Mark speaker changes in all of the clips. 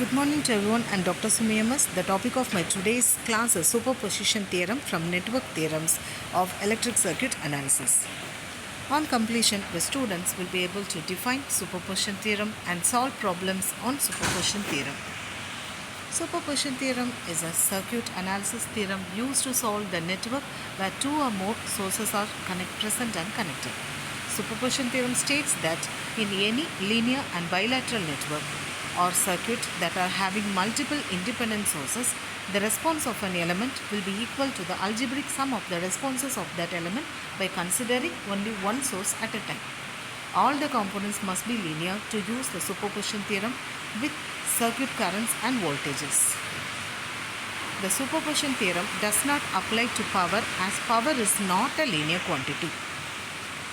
Speaker 1: Good morning to everyone. I'm Dr. Sumiyamas. The topic of my today's class is Superposition Theorem from Network Theorems of Electric Circuit Analysis. On completion, the students will be able to define Superposition Theorem and solve problems on Superposition Theorem. Superposition Theorem is a circuit analysis theorem used to solve the network where two or more sources are present and connected. Superposition Theorem states that in any linear and bilateral network or circuit that are having multiple independent sources, the response of an element will be equal to the algebraic sum of the responses of that element by considering only one source at a time. All the components must be linear to use the superposition theorem with circuit currents and voltages. The superposition theorem does not apply to power as power is not a linear quantity.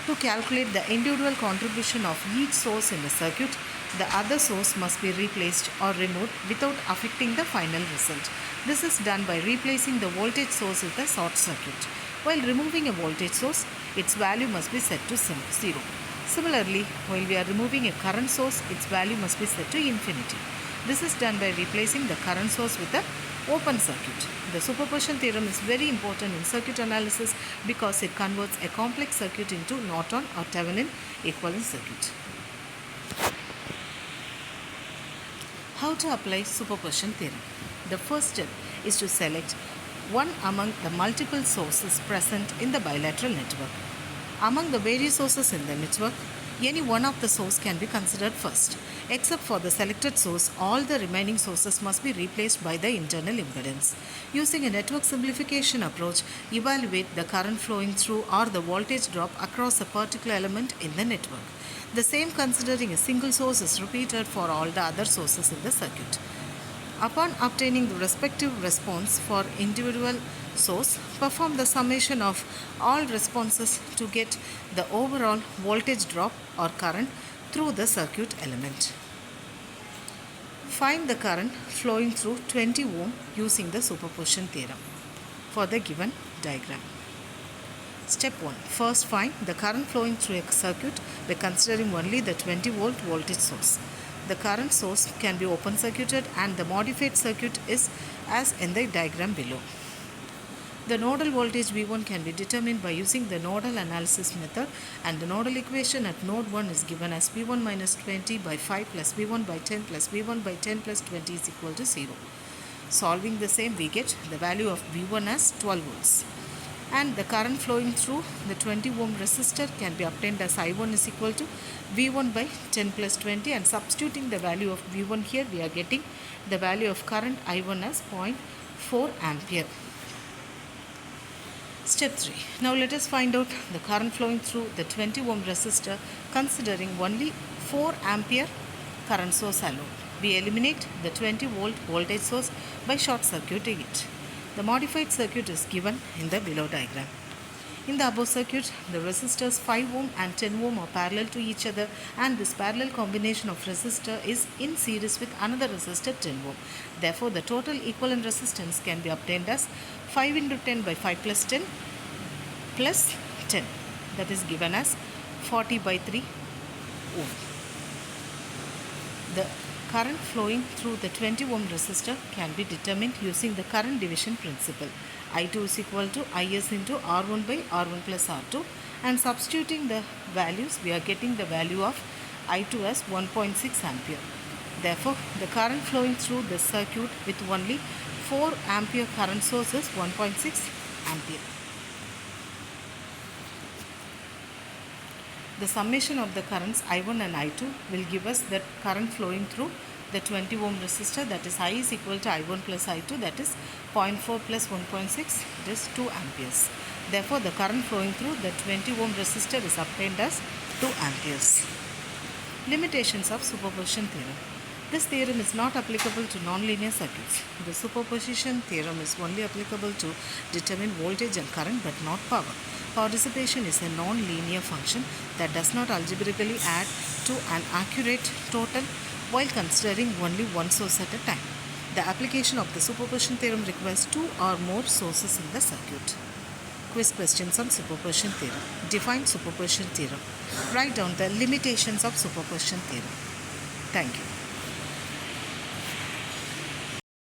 Speaker 1: To calculate the individual contribution of each source in a circuit, the other source must be replaced or removed without affecting the final result. This is done by replacing the voltage source with a short circuit. While removing a voltage source, its value must be set to 0. Similarly, while we are removing a current source, its value must be set to infinity. This is done by replacing the current source with a open circuit. The superposition theorem is very important in circuit analysis because it converts a complex circuit into Norton or Thevenin equivalent circuit. How to apply superposition theorem? The first step is to select one among the multiple sources present in the bilateral network. Among the various sources in the network, any one of the source can be considered first. Except for the selected source, all the remaining sources must be replaced by the internal impedance. Using a network simplification approach, evaluate the current flowing through or the voltage drop across a particular element in the network. The same considering a single source is repeated for all the other sources in the circuit. Upon obtaining the respective response for individual source, perform the summation of all responses to get the overall voltage drop or current through the circuit element. Find the current flowing through 20 ohm using the superposition theorem for the given diagram. Step 1. First find the current flowing through a circuit by considering only the 20 volt voltage source. The current source can be open circuited and the modified circuit is as in the diagram below. The nodal voltage V1 can be determined by using the nodal analysis method, and the nodal equation at node 1 is given as V1 minus 20 by 5 plus V1 by 10 plus V1 by 10 plus 20 is equal to 0. Solving the same, we get the value of V1 as 12 volts. And the current flowing through the 20 ohm resistor can be obtained as I1 is equal to V1 by 10 plus 20, and substituting the value of V1 here, we are getting the value of current I1 as 0.4 ampere. Step 3. Now let us find out the current flowing through the 20 ohm resistor considering only 4 ampere current source alone. We eliminate the 20 volt voltage source by short circuiting it. The modified circuit is given in the below diagram. In the above circuit, the resistors 5 ohm and 10 ohm are parallel to each other, and this parallel combination of resistor is in series with another resistor 10 ohm. Therefore, the total equivalent resistance can be obtained as 5 into 10 by 5 plus 10 plus 10, that is given as 40 by 3 ohm. The current flowing through the 20 ohm resistor can be determined using the current division principle. I2 is equal to Is into R1 by R1 plus R2, and substituting the values, we are getting the value of I2 as 1.6 ampere. Therefore, the current flowing through the circuit with only 4 ampere current source is 1.6 ampere. The summation of the currents I1 and I2 will give us the current flowing through the 20 ohm resistor, that is I is equal to I1 plus I2, that is 0.4 plus 1.6, it is 2 amperes. Therefore, the current flowing through the 20 ohm resistor is obtained as 2 amperes. Limitations of superposition theorem. This theorem is not applicable to nonlinear circuits. The superposition theorem is only applicable to determine voltage and current but not power. Participation is a non-linear function that does not algebraically add to an accurate total while considering only one source at a time. The application of the superposition theorem requires 2 or more sources in the circuit. Quiz questions on superposition theorem. Define superposition theorem. Write down the limitations of superposition theorem. Thank you.